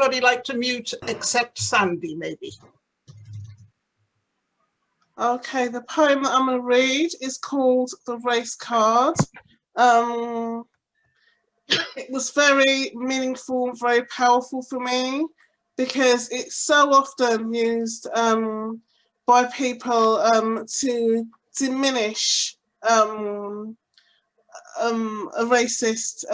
everybody like to mute except Sandy, maybe? Okay, the poem that I'm going to read is called The Race Card. It was very meaningful and very powerful for me because it's so often used by people to diminish a racist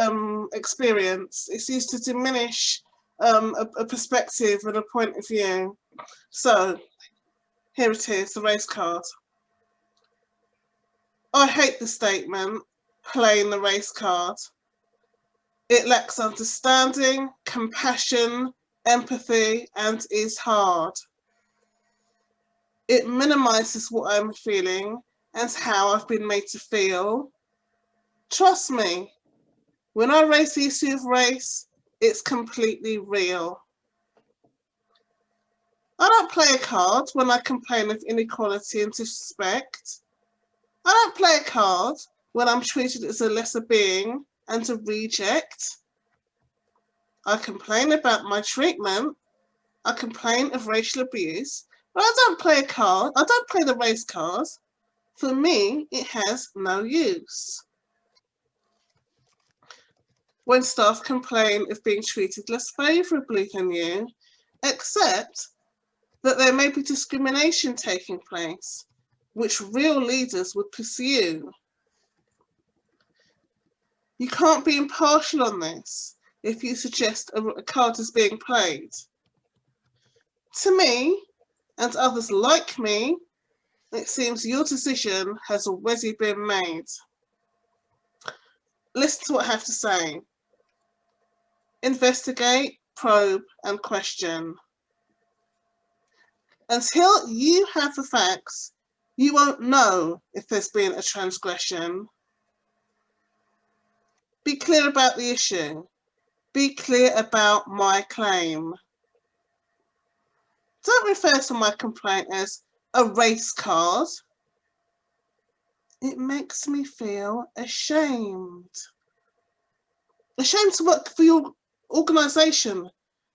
experience. It's used to diminish a perspective and a point of view. So here it is, the race card. I hate the statement, playing the race card. It lacks understanding, compassion, empathy, and is hard. It minimizes what I'm feeling and how I've been made to feel. Trust me, when I raise the issue of race, it's completely real. I don't play a card when I complain of inequality and disrespect. I don't play a card when I'm treated as a lesser being and a reject. I complain about my treatment. I complain of racial abuse, but I don't play a card. I don't play the race card. For me, it has no use. When staff complain of being treated less favourably than you, accept that there may be discrimination taking place, which real leaders would pursue. You can't be impartial on this if you suggest a card is being played. To me, and others like me, it seems your decision has already been made. Listen to what I have to say. Investigate, probe, and question. Until you have the facts, you won't know if there's been a transgression. Be clear about the issue. Be clear about my claim. Don't refer to my complaint as a race card. It makes me feel ashamed. Ashamed to work for your organisation.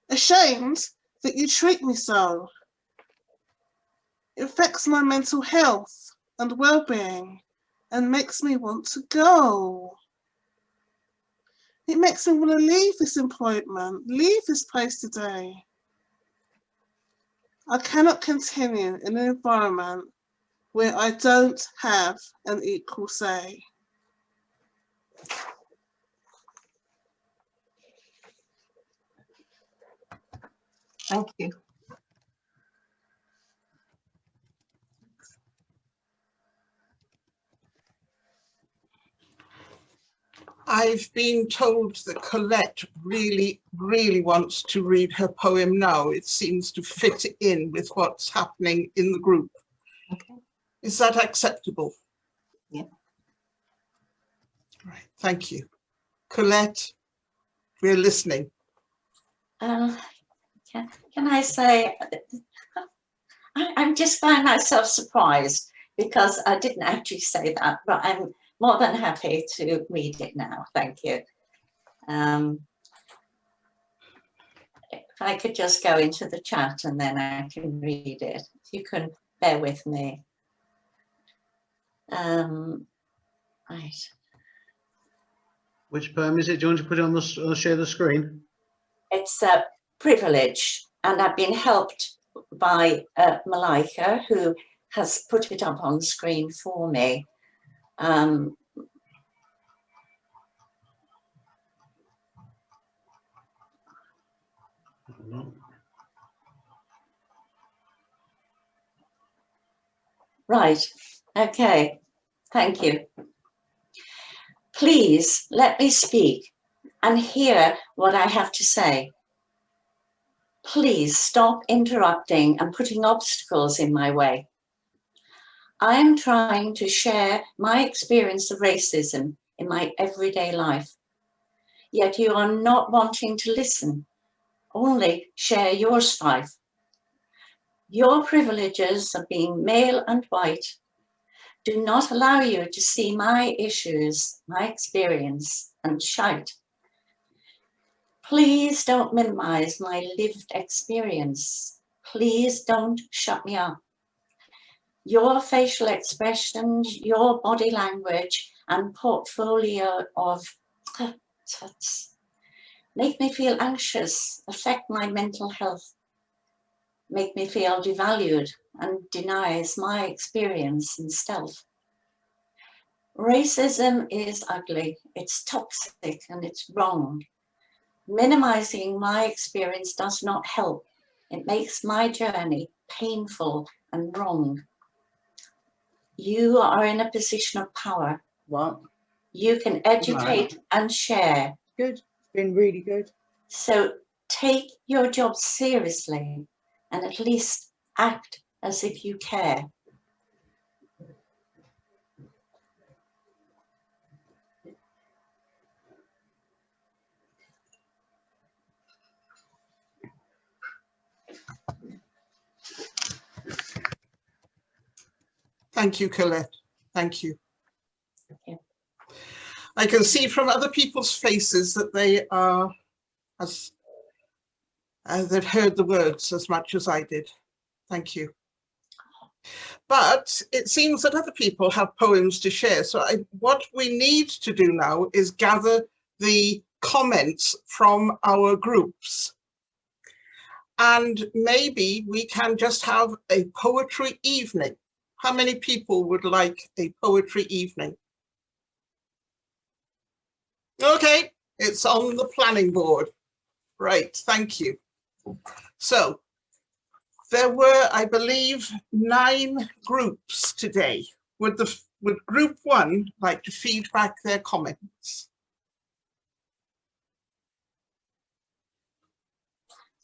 Ashamed that you treat me so. It affects my mental health and well-being and makes me want to go. It makes me want to leave this employment, leave this place today. I cannot continue in an environment where I don't have an equal say. Thank you. I've been told that Colette really wants to read her poem now. It seems to fit in with what's happening in the group. Okay. Is that acceptable? Yeah. Right, thank you. Colette, we're listening. Can I say, I just find myself surprised because I didn't actually say that, but I'm more than happy to read it now. Thank you. If I could just go into the chat and then I can read it. If you can bear with me. Right. Which poem is it? Do you want to put it on the share the screen? It's a privilege, and I've been helped by Malika, who has put it up on the screen for me. Right, okay, thank you. Please let me speak and hear what I have to say. Please stop interrupting and putting obstacles in my way. I am trying to share my experience of racism in my everyday life, yet you are not wanting to listen, only share your strife. Your privileges of being male and white do not allow you to see my issues, my experience, and shout. Please don't minimize my lived experience. Please don't shut me up. Your facial expressions, your body language, and portfolio of tuts make me feel anxious, affect my mental health, make me feel devalued, and denies my experience and self. Racism is ugly, it's toxic, and it's wrong. Minimizing my experience does not help. It makes my journey painful and wrong. You are in a position of power. Right. You can educate and share. Good. It's been really good. So take your job seriously and at least act as if you care. Thank you, Colette. Thank you. Okay. I can see from other people's faces that they are, as they've heard the words as much as I did. Thank you. But it seems that other people have poems to share. So what we need to do now is gather the comments from our groups. And maybe we can just have a poetry evening. How many people would like a poetry evening? Okay, it's on the planning board. Right, thank you. So there were, I believe, 9 groups today. Would group 1 like to feed back their comments?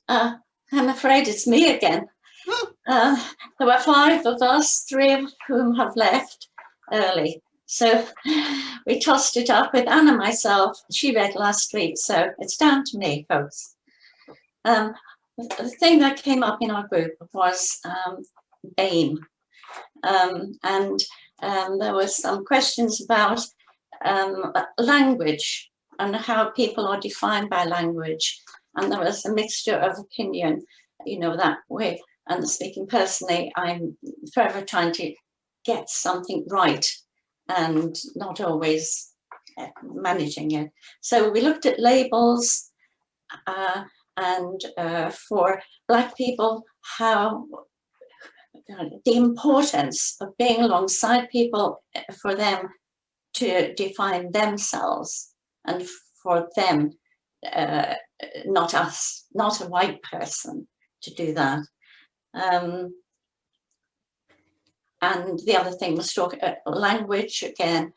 I'm afraid it's me again. There were 5 of us, 3 of whom have left early. So we tossed it up with Anna and myself. She read last week, so it's down to me, folks. The thing that came up in our group was BAME. And there were some questions about language and how people are defined by language. And there was a mixture of opinion, you know, that way. And speaking personally, I'm forever trying to get something right and not always managing it. So we looked at labels and for Black people, how the importance of being alongside people for them to define themselves and for them, not us, not a white person to do that. And the other thing was language again,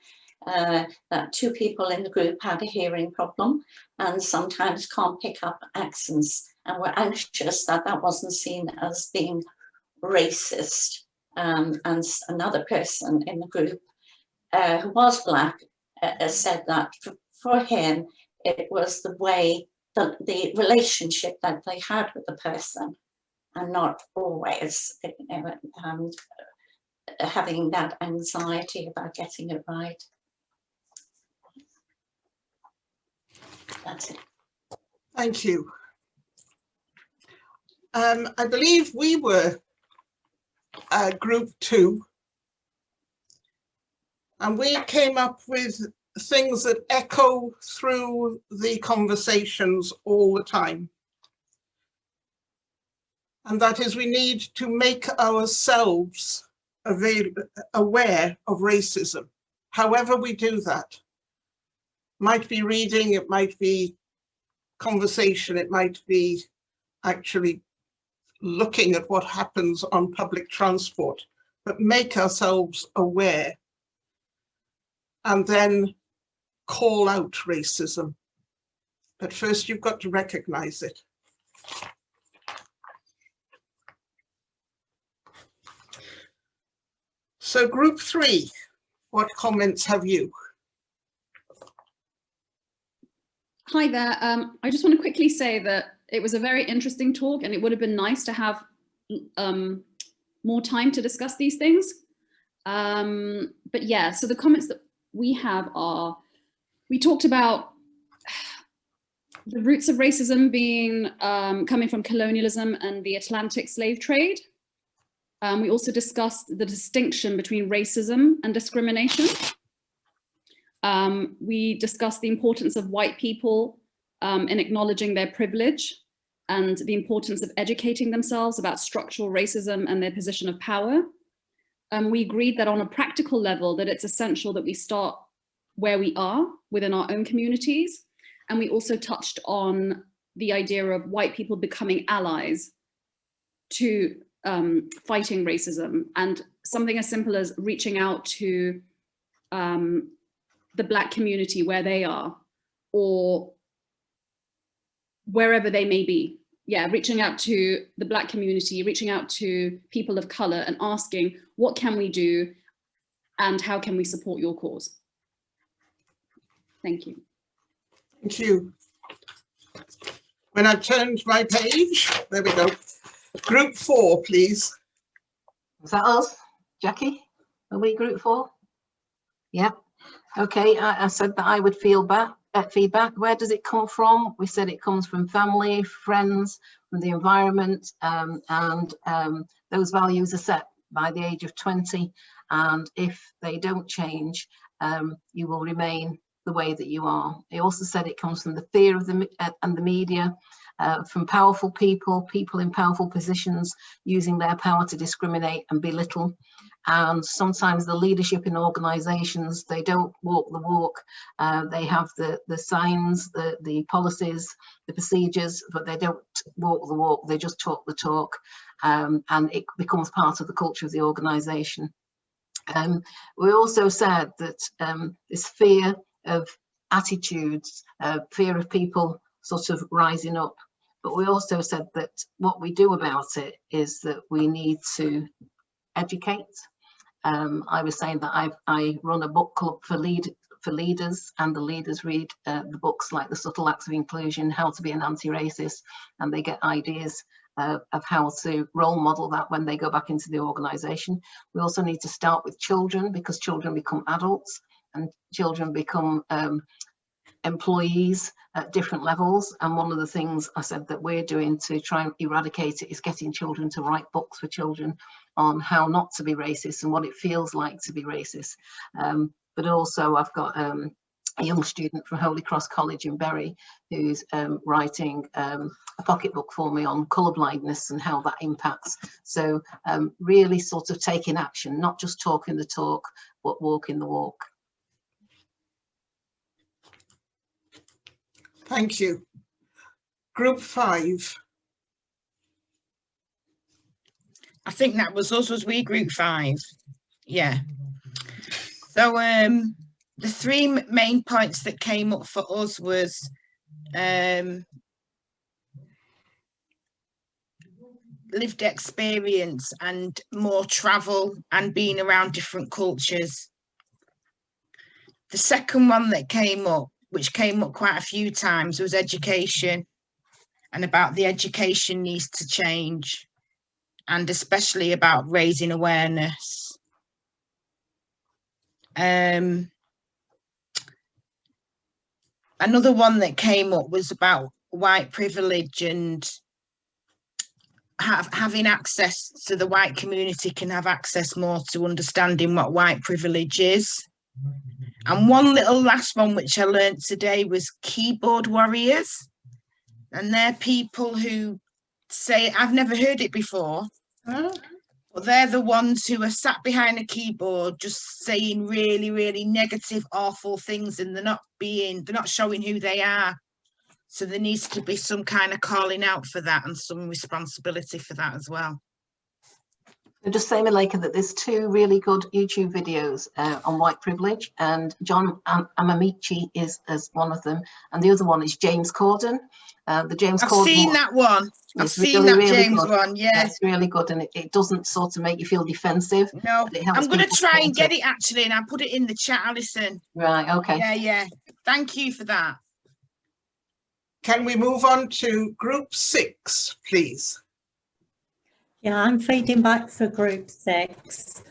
that 2 people in the group had a hearing problem and sometimes can't pick up accents and were anxious that that wasn't seen as being racist. And another person in the group who was Black said that for him, it was the way, the relationship that they had with the person and not always having that anxiety about getting it right. That's it. Thank you. I believe we were group 2, and we came up with things that echo through the conversations all the time. And that is, we need to make ourselves aware of racism. However we do that, might be reading, it might be conversation, it might be actually looking at what happens on public transport, but make ourselves aware and then call out racism. But first you've got to recognize it. So group 3, what comments have you? Hi there. I just want to quickly say that it was a very interesting talk and it would have been nice to have more time to discuss these things. But yeah, so the comments that we have are, we talked about The roots of racism being coming from colonialism and the Atlantic slave trade. We also discussed the distinction between racism and discrimination. We discussed the importance of white people in acknowledging their privilege and the importance of educating themselves about structural racism and their position of power. We agreed that on a practical level that it's essential that we start where we are within our own communities. And we also touched on the idea of white people becoming allies to fighting racism, and something as simple as reaching out to the Black community where they are, or wherever they may be. Yeah, reaching out to the Black community, reaching out to people of color and asking, what can we do and how can we support your cause? Thank you. Thank you. When I've turned my page, there we go. Group 4, please. Was that us, Jackie? Are we group 4? Yep. Okay, I said that I would feedback. Where does it come from? We said it comes from family, friends, from the environment, and those values are set by the age of 20. And if they don't change, you will remain the way that you are. He also said it comes from the fear of the media, from powerful people in powerful positions using their power to discriminate and belittle. And sometimes the leadership in organizations, they don't walk the walk. They have the signs, the policies, the procedures, but they don't walk the walk. They just talk the talk, and it becomes part of the culture of the organization. We also said that this fear of attitudes, fear of people sort of rising up. But we also said that what we do about it is that we need to educate. I was saying that I run a book club for leaders, and the leaders read the books like The Subtle Acts of Inclusion, How to Be an Anti-Racist, and they get ideas of how to role model that when they go back into the organisation. We also need to start with children, because children become adults and children become employees at different levels. And one of the things I said that we're doing to try and eradicate it is getting children to write books for children on how not to be racist and what it feels like to be racist. But also I've got a young student from Holy Cross College in Bury who's writing a pocketbook for me on colourblindness and how that impacts. So really sort of taking action, not just talking the talk, but walking the walk. Thank you. Group 5. I think that was us, was we group 5? Yeah. So the 3 main points that came up for us was lived experience and more travel and being around different cultures. The second one that came up, which came up quite a few times, was education, and about the education needs to change, and especially about raising awareness. Another one that came up was about white privilege and having access, so the white community can have access more to understanding what white privilege is. And one little last one which I learned today was keyboard warriors. And they're people who say, I've never heard it before, but they're the ones who are sat behind a keyboard just saying really, really negative, awful things, and they're not showing who they are. So there needs to be some kind of calling out for that and some responsibility for that as well. Just say, Malika, that there's 2 really good YouTube videos on white privilege, and John Amamichi is as one of them, and the other one is James Corden. The James Corden. I've seen that one. I've seen that James one. Yeah, it's really good, and it doesn't sort of make you feel defensive. No, I'm going to try and get it actually, and I'll put it in the chat, Alyson. Right. Okay. Yeah. Thank you for that. Can we move on to group 6, please? Yeah, I'm feeding back for group 6.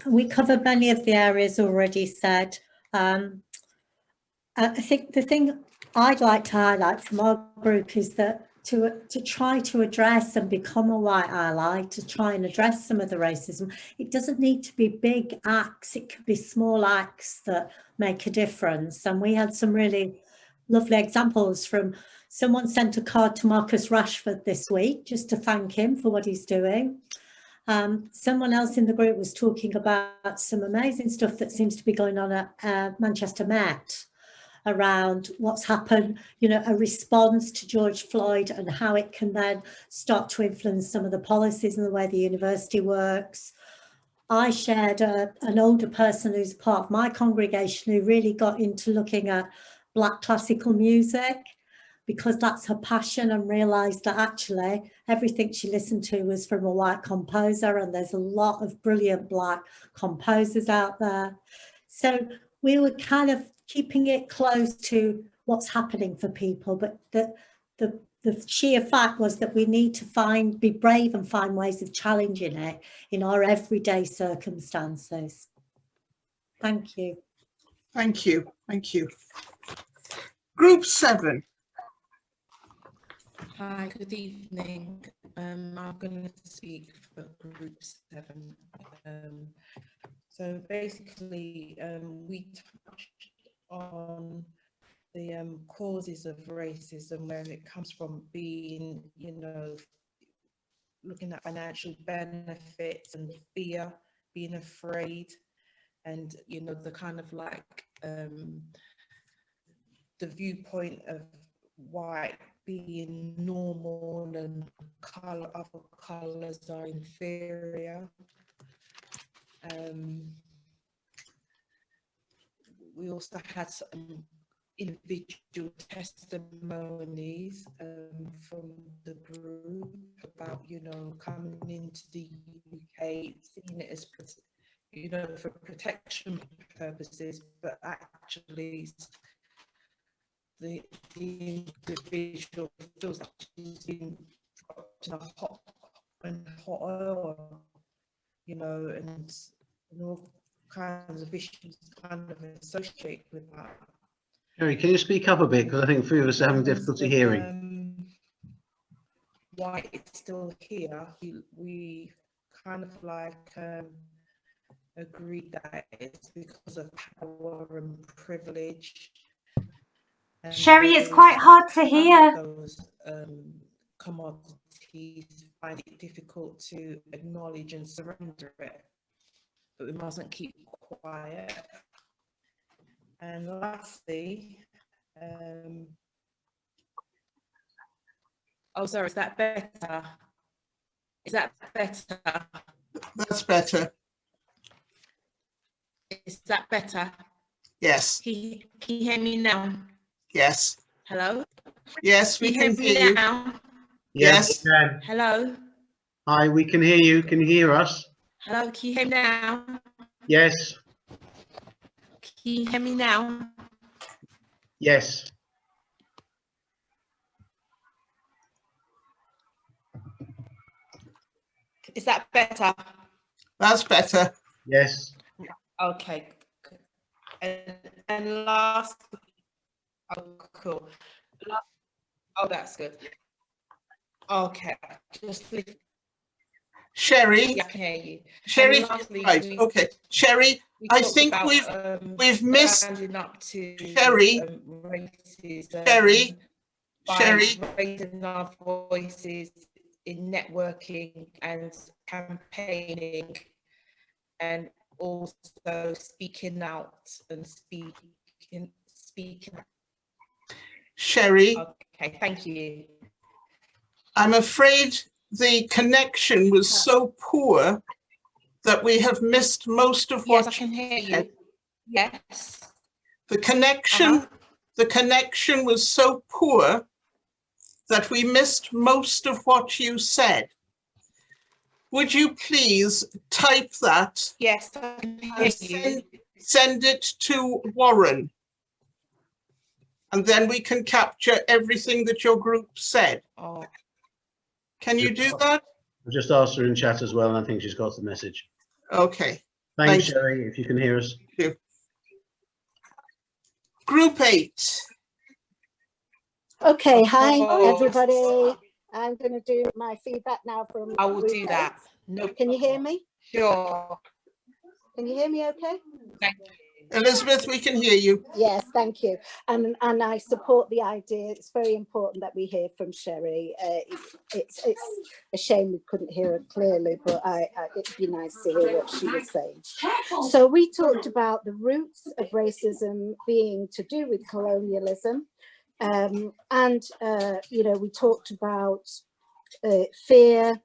We covered many of the areas already said. I think the thing I'd like to highlight from our group is that to try to address and become a white ally, to try and address some of the racism, it doesn't need to be big acts, it could be small acts that make a difference. And we had some really lovely examples from someone sent a card to Marcus Rashford this week just to thank him for what he's doing. Someone else in the group was talking about some amazing stuff that seems to be going on at Manchester Met around what's happened, you know, a response to George Floyd and how it can then start to influence some of the policies and the way the university works. I shared an older person who's part of my congregation who really got into looking at Black classical music because that's her passion, and realised that actually everything she listened to was from a white composer, and there's a lot of brilliant Black composers out there. So we were kind of keeping it close to what's happening for people, but the sheer fact was that we need to be brave and find ways of challenging it in our everyday circumstances. Thank you. Thank you. Thank you. Group 7. Hi, good evening. I'm going to speak for Group 7. So basically, we touched on the causes of racism, where it comes from being, you know, looking at financial benefits and fear, being afraid, and, you know, the kind of like the viewpoint of white being normal and other colours are inferior. We also had some individual testimonies from the group about, you know, coming into the UK, seeing it as, you know, for protection purposes, but actually the individual feels like she's been dropped in a hot oil, you know, and all kinds of issues kind of associated with that. Sherry, can you speak up a bit? Because I think a few of us are having difficulty hearing. Why it's still here, we kind of like agreed that it's because of power and privilege. And Sherry, it's quite hard to hear. Those commodities find it difficult to acknowledge and surrender it, but we mustn't keep quiet. And lastly, oh, sorry, is that better? Is that better? That's better. Is that better? Yes. Can you hear me now? Yes. Hello? Yes, we can hear you. Now? Yes. We can. Hello? Hi, we can hear you. Can you hear us? Hello, can you hear me now? Yes. Can you hear me now? Yes. Is that better? That's better. Yes. Okay. And last, oh, cool. Oh, that's good. Okay, just Sherry. yeah, I can hear you. Sherry, Lastly, right. Okay, Sherry. I think about, we've missed standing up to Sherry. racism, Sherry. by Sherry. raising our voices in networking and campaigning, and also speaking out and speaking. Sherry. Okay, thank you. I'm afraid the connection was so poor that we have missed most of what Yes, I can hear you. Yes. The connection was so poor that we missed most of what you said. Would you please type that? Yes, I can hear you. Send it to Warren. And then we can capture everything that your group said. Oh. Can you do that? I've just asked her in chat as well, and I think she's got the message. Okay. Thanks, Sherry, if you can hear us. Thank you. Group 8. Okay, hi Oh, everybody. I'm going to do my feedback now from I will group do that. 8. No Can you hear me? Sure. Can you hear me okay? Thank you. Elizabeth, we can hear you. Yes, thank you. And I support the idea. It's very important that we hear from Sherry. It's a shame we couldn't hear her clearly, but it'd be nice to hear what she was saying. So we talked about the roots of racism being to do with colonialism. You know, we talked about fear,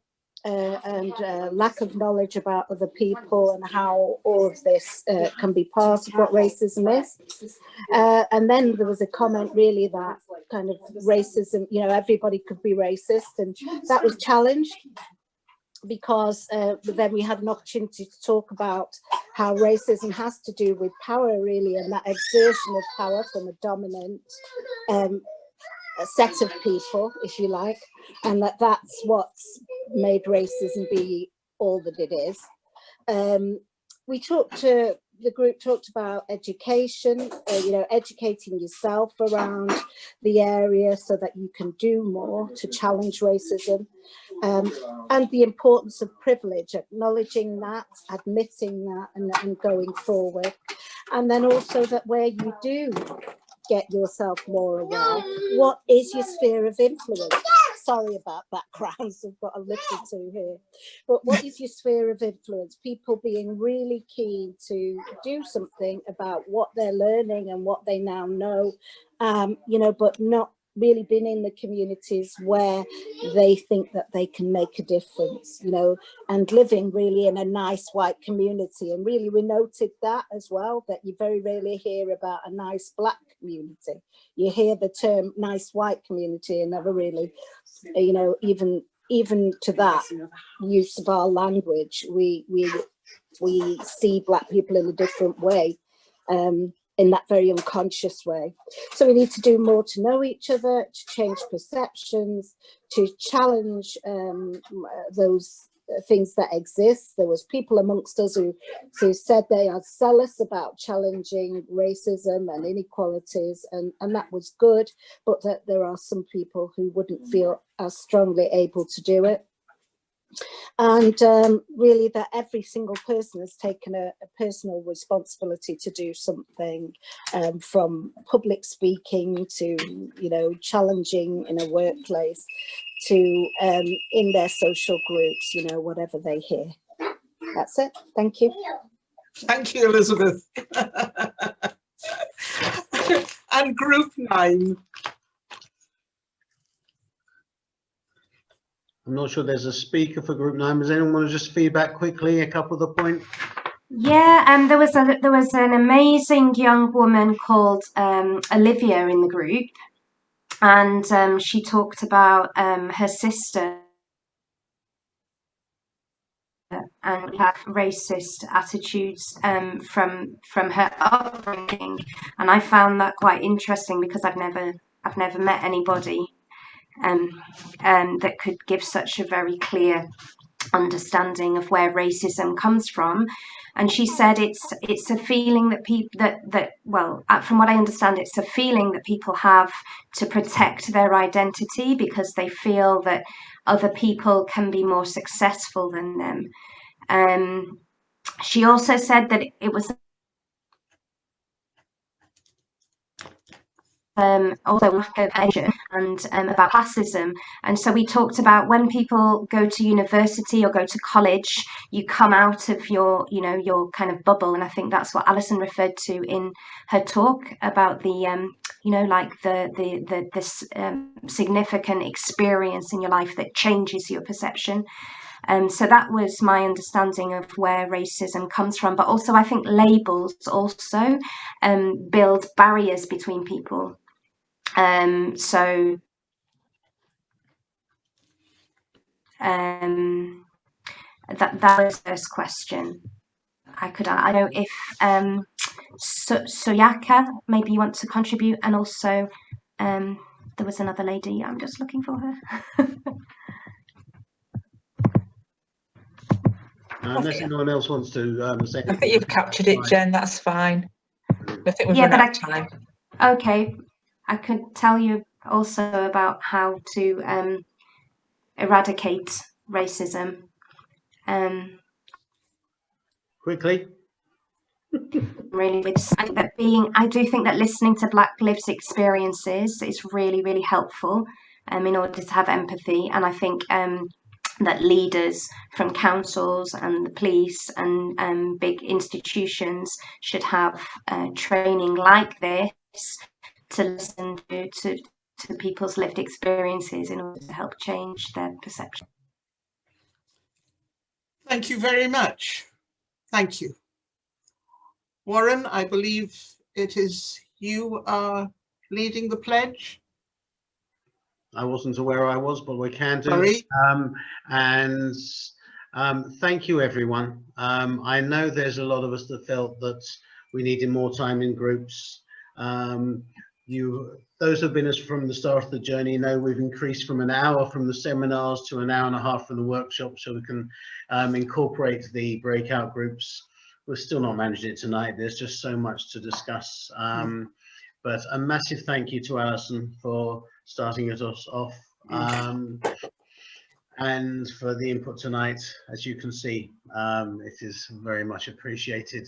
and lack of knowledge about other people and how all of this can be part of what racism is. And then there was a comment really that kind of racism, you know, everybody could be racist, and that was challenged because then we had an opportunity to talk about how racism has to do with power really, and that exertion of power from a dominant a set of people, if you like, and that's what's made racism be all that it is. The group talked about education, you know, educating yourself around the area so that you can do more to challenge racism, and the importance of privilege, acknowledging that, admitting that, and going forward. And then also that where you do get yourself more aware, what is your sphere of influence? Sorry about backgrounds, I've got a little too here. But what is your sphere of influence? People being really keen to do something about what they're learning and what they now know, you know, but not really been in the communities where they think that they can make a difference, you know, and living really in a nice white community. And really we noted that as well, that you very rarely hear about a nice black community. You hear the term nice white community and never really, you know, even to that use of our language, we see black people in a different way, in that very unconscious way. So we need to do more to know each other, to change perceptions, to challenge those things that exist. There was people amongst us who said they are zealous about challenging racism and inequalities, and that was good, but that there are some people who wouldn't feel as strongly able to do it. And really that every single person has taken a personal responsibility to do something, from public speaking to, you know, challenging in a workplace to in their social groups, you know, whatever they hear. That's it. Thank you. Thank you, Elizabeth. And group 9. I'm not sure there's a speaker for group 9. Does anyone want to just feedback quickly a couple of the points? Yeah, there was an amazing young woman called Olivia in the group, and she talked about her sister and have racist attitudes from her upbringing, and I found that quite interesting because I've never met anybody that could give such a very clear understanding of where racism comes from. And she said it's a feeling that people well, from what I understand, it's a feeling that people have to protect their identity because they feel that other people can be more successful than them. She also said that it was also lack of education and about classism. And so we talked about when people go to university or go to college, you come out of your, you know, your kind of bubble. And I think that's what Alyson referred to in her talk about the, you know, like this significant experience in your life that changes your perception. So that was my understanding of where racism comes from. But also I think labels also build barriers between people. So that was the first question. I don't know if Soyaka, maybe you want to contribute, and also there was another lady. I'm just looking for her. Unless anyone else wants to say. I think you've captured it, Jen. That's fine. I think we've Yeah, run but out of time. Okay, I could tell you also about how to eradicate racism. Quickly. Really, I do think that listening to Black Lives experiences is really, really helpful in order to have empathy. And I think that leaders from councils and the police and big institutions should have training like this to listen to people's lived experiences in order to help change their perception. Thank you very much. Thank you. Warren, I believe it is you are leading the pledge. I wasn't aware I was, but we can do. Sorry. Thank you, everyone. I know there's a lot of us that felt that we needed more time in groups. Those who have been us from the start of the journey know we've increased from an hour from the seminars to an hour and a half from the workshop, so we can incorporate the breakout groups. We're still not managing it tonight. There's just so much to discuss. But a massive thank you to Alyson for starting us off and for the input tonight. As you can see, it is very much appreciated.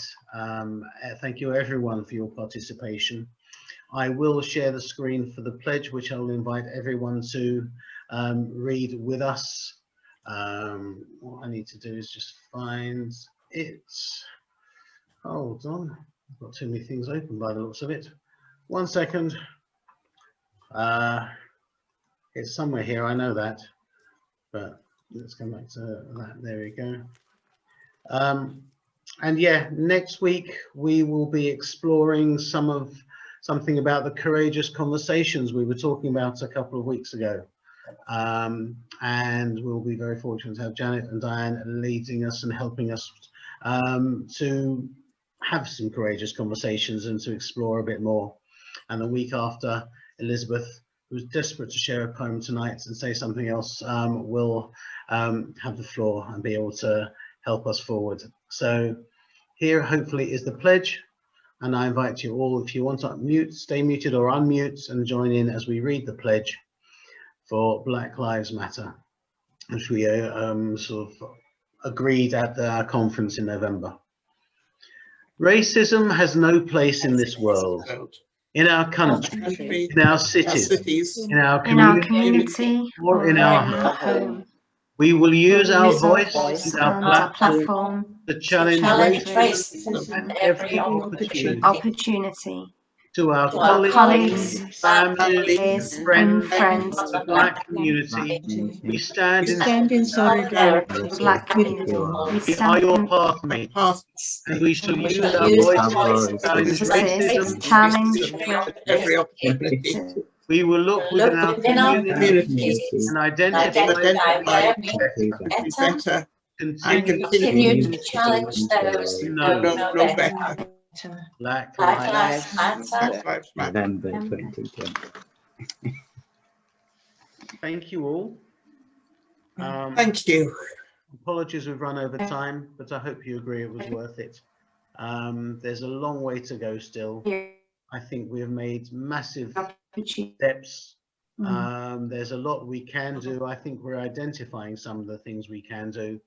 Thank you everyone for your participation. I will share the screen for the pledge, which I'll invite everyone to read with us. What I need to do is just find it. Hold on, I've got too many things open by the looks of it. 1 second. It's somewhere here, I know that, but let's come back to that. There we go. And yeah, next week we will be exploring something about the courageous conversations we were talking about a couple of weeks ago. And we'll be very fortunate to have Janet and Diane leading us and helping us to have some courageous conversations and to explore a bit more. And the week after, Elizabeth, who's desperate to share a poem tonight and say something else, will have the floor and be able to help us forward. So here hopefully is the pledge, and I invite you all, if you want to mute, stay muted or unmute and join in as we read the pledge for Black Lives Matter, which we sort of agreed at our conference in November. Racism has no place in this world, in our country, in our cities, in our community, or in our home. We will use our voice and our platform to challenge racism at every opportunity. To our colleagues, families, friends of the Black community, we stand in solidarity with the Black community. We are your pathmates, and we shall use our voice to challenge racism at every opportunity. We will look within our communities and identify where we can be better, continue to challenge those who know better. Black Lives Matter. November 2020. Thank you all. Thank you. Apologies we've run over time, but I hope you agree it was worth it. There's a long way to go still. I think we have made massive steps. There's a lot we can do. I think we're identifying some of the things we can do.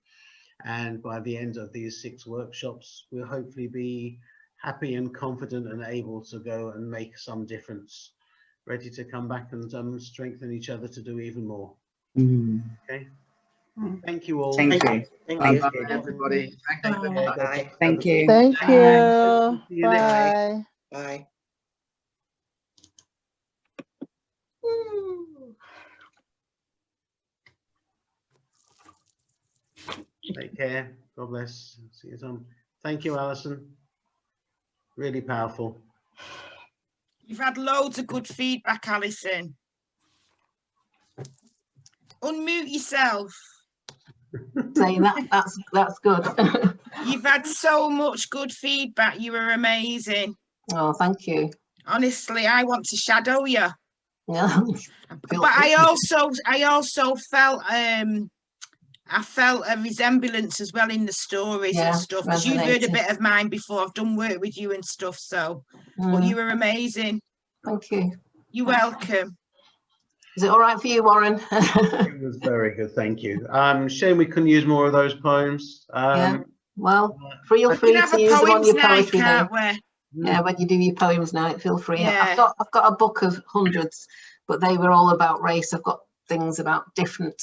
And by the end of these 6 workshops, we'll hopefully be happy and confident and able to go and make some difference, ready to come back and strengthen each other to do even more. Okay. Thank you all. Thank you. Thank you, everybody. Thank you. Bye. Thank you. Thank you. See you next Bye. Bye. Take care. God bless. See you soon. Thank you, Alyson. Really powerful. You've had loads of good feedback, Alyson. Unmute yourself. Saying that's good. You've had so much good feedback. You were amazing. Oh, thank you. Honestly, I want to shadow you. Yeah. But I also felt I felt a resemblance as well in the stories and stuff, because you've heard a bit of mine before. I've done work with you and stuff, so but you were amazing. Thank you. You're welcome. Is it all right for you, Warren? It was very good, thank you. Shame we couldn't use more of those poems. Yeah. Well, feel We free can have to a use them on poems your night, poetry can't day. we? Yeah, when you do your poems night, feel free. Yeah. I've got a book of hundreds, but they were all about race. I've got things about different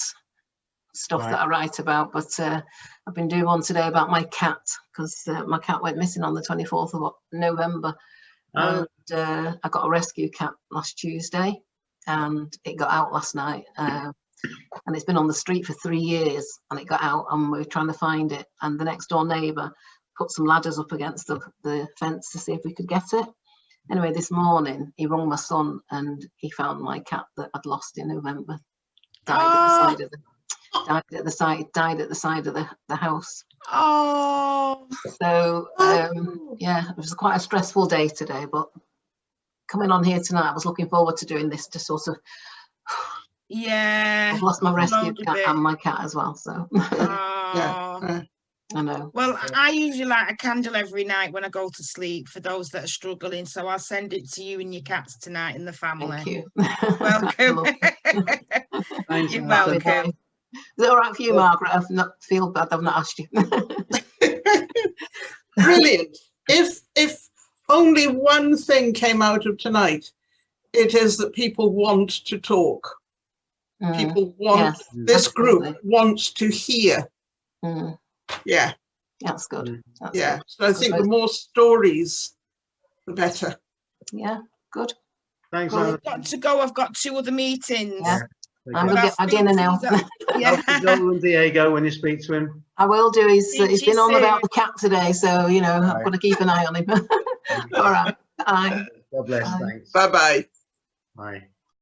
stuff that I write about, but I've been doing one today about my cat, because my cat went missing on the 24th of November. And I got a rescue cat last Tuesday, and it got out last night. And it's been on the street for 3 years, and it got out, and we're trying to find it. And the next door neighbour put some ladders up against the fence to see if we could get it. Anyway, this morning he rung my son, and he found my cat that I'd lost in November. Died at the side of the house. Oh. So yeah, it was quite a stressful day today, but coming on here tonight, I was looking forward to doing this to sort of. Yeah. I've lost my rescue cat and my cat as well, so. Yeah. I know. Well, I usually light a candle every night when I go to sleep for those that are struggling, so I'll send it to you and your cats tonight in the family. Thank you. Welcome. You're welcome. Is it all right for you, Margaret? I feel bad I've not asked you. Brilliant. If only one thing came out of tonight, it is that people want to talk. People want, this group wants to hear. Yeah. That's good. That's yeah. good. So I think the more stories, the better. Yeah, good. Thanks, well, I've got to go. I've got 2 other meetings. Yeah. I'm going to get my dinner now. Yeah. Joel and Diego when you speak to him. I will do. He's been on about the cat today, so, you know, I've got to keep an eye on him. All right. Bye. God bless. Thanks. Bye-bye. Bye.